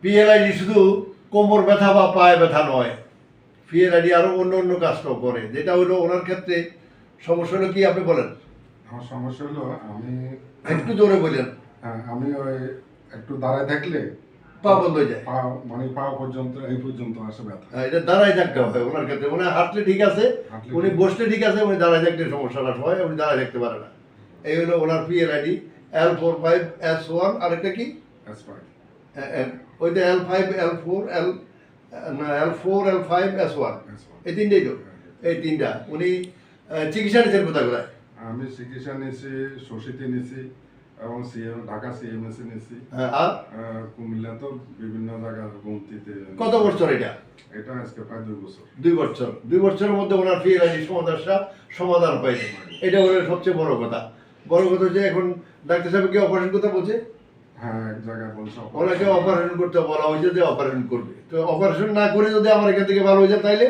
PLID শুধু কোমর ব্যথা বা পায়ে ব্যথা নয়, পিএলআইডি আরও অন্য অন্য কাজটাও করে, যেটা হলো ওনার ক্ষেত্রে সমস্যা হলো কি আপনি বলেন। আমার সমস্যা হলো আমি একটু জোরে বললেন। আমি ওই একটু দাঁড়ায় থাকলে পা বন্ধ হয়ে যায়। পা মানে পা পর্যন্ত এই পর্যন্ত আসে ব্যথা। এটা দাঁড়াই থাকতে হবে ওনার ক্ষেত্রে। উনি হাঁটলে ঠিক আছে, হাঁটলে উনি ঠিক। বসলে ঠিক আছে, উনি দাঁড়াই থাকলে সমস্যাটা হয়, উনি দাঁড়াই থাকতে পারে না। এই হলো ওনার পিএলআইডি L45S1। আরেকটা কি ওইটা L4 L5 এই তিনটেই তো। এই তিনটা উনি চিকিৎসা নিচ্ছেন কোথায় কোথায়? আমি চিকিৎসা নিয়েছি, শশীতে নিয়েছি এবং ঢাকা সিএমএসে নিয়েছি, আর কুমিল্লা তো বিভিন্ন জায়গায় গুমতিতে। কত বছর এটা? এটা আজকে প্রায় 2 বছর। 2 বছর। 2 বছরের মধ্যে ওনার পিএলআইডি সমাধান পাইছে। এটা ওনার সবচেয়ে বড় কথা। বড় কথা হচ্ছে এখন ডাক্তার সাহেব কি অপারেশন করতে বলছে? হ্যাঁ, এক জায়গায় বলছে ওনাকে অপারেশন করতে বলা হয়েছে যে অপারেশন করবে। তো অপারেশন না করে যদি আমার এখান থেকে ভালো হয়ে যায় তাইলে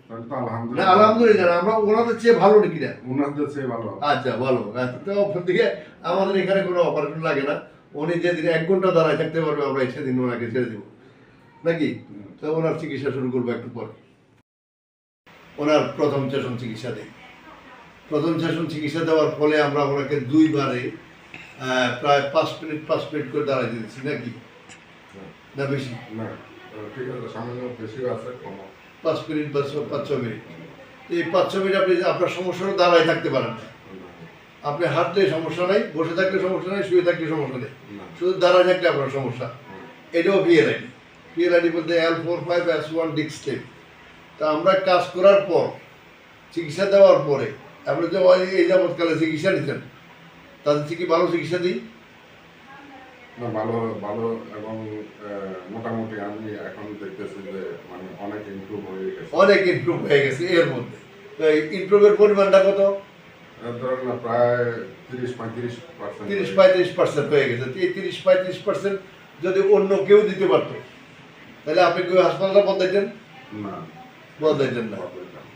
তাহলে তো না, আলহামদুলিল্লাহ। আলহামদুলিল্লাহ আমরা ওনাদের চেয়ে ভালো নাকি না? ওনাদের চেয়ে ভালো। আচ্ছা ভালো। তো দিকে আমাদের এখানে কোনো অপারেশন লাগে না। উনি যেদিন 1 ঘন্টা দাঁড়ায় থাকতে পারবে আমরা সেদিন ওনাকে ছেড়ে দেবো নাকি। তো ওনার চিকিৎসা শুরু করবো একটু পরে। ওনার প্রথম সেশন চিকিৎসা দিই। প্রথম সেশন চিকিৎসা দেওয়ার ফলে আমরা ওনাকে 2 বারে প্রায় 5 মিনিট করে দাঁড়াইতে দিচ্ছি নাকি না বেশি? না, ঠিক আছে, সামান্য বেশিও আছে, কম। 5 মিনিট বা 5-6 মিনিট। এই 5-6 মিনিট আপনি আপনার সমস্যাটা দাঁড়ায় থাকতে পারেন না। আপনি হাঁটলে সমস্যা নাই, বসে থাকলে সমস্যা নাই, শুয়ে থাকলে সমস্যা নেই, শুধু দাঁড়ায় থাকলে আপনার সমস্যা। এটাও পিএলআইডি বলতে L45S1 ডিস্ক স্লিপ। তা আমরা কাজ করার পর চিকিৎসা দেওয়ার পরে আপনি যে এই যাবৎকালে চিকিৎসা নিচ্ছেন তাদের থেকে ভালো চিকিৎসা দিই। না, ভালো ভালো এবং মোটামুটি আমি এখন দেখতেছি যে মানে অনেক ইমপ্রুভ হয়ে গেছে। অনেক ইমপ্রুভ হয়ে গেছে এর মধ্যে। তো এই ইমপ্রুভের পরিমাণটা কত? ধরেন না, প্রায় 30-35%। 30-35% হয়ে গেছে। এই 30-35% যদি অন্য কেউ দিতে পারতো তাহলে আপনি কেউ হাসপাতালটা বদলাইতেন না, বদলাইতেন না।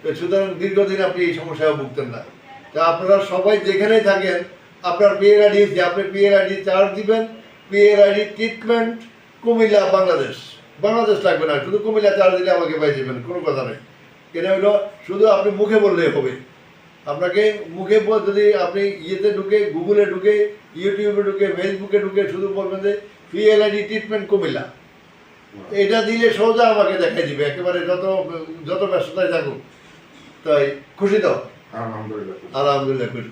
তো সুতরাং দীর্ঘদিন আপনি এই সমস্যায় ভুগতেন না। তা আপনারা সবাই যেখানেই থাকেন আপনার পিএলআইডি যে আপনি পিএলআইডি চার্জ দিবেন। পিএলআইডি ট্রিটমেন্ট কুমিল্লা বাংলাদেশ লাগবে না, শুধু কুমিল্লা চার্জ দিলে আমাকে পাই যাবেন, কোনো কথা নেই। এটা হলো শুধু আপনি মুখে বললেই হবে। আপনাকে মুখে যদি আপনি ইয়েতে ঢুকে, গুগলে ঢুকে, ইউটিউবে ঢুকে, ফেসবুকে ঢুকে শুধু বলবেন যে পিএলআইডি ট্রিটমেন্ট কুমিল্লা, এটা দিলে সোজা আমাকে দেখাই দিবে একেবারে যত ব্যস্ততায় থাকুক। তাই খুশি তো? আলহামদুলিল্লাহ। আলহামদুলিল্লাহ খুশি।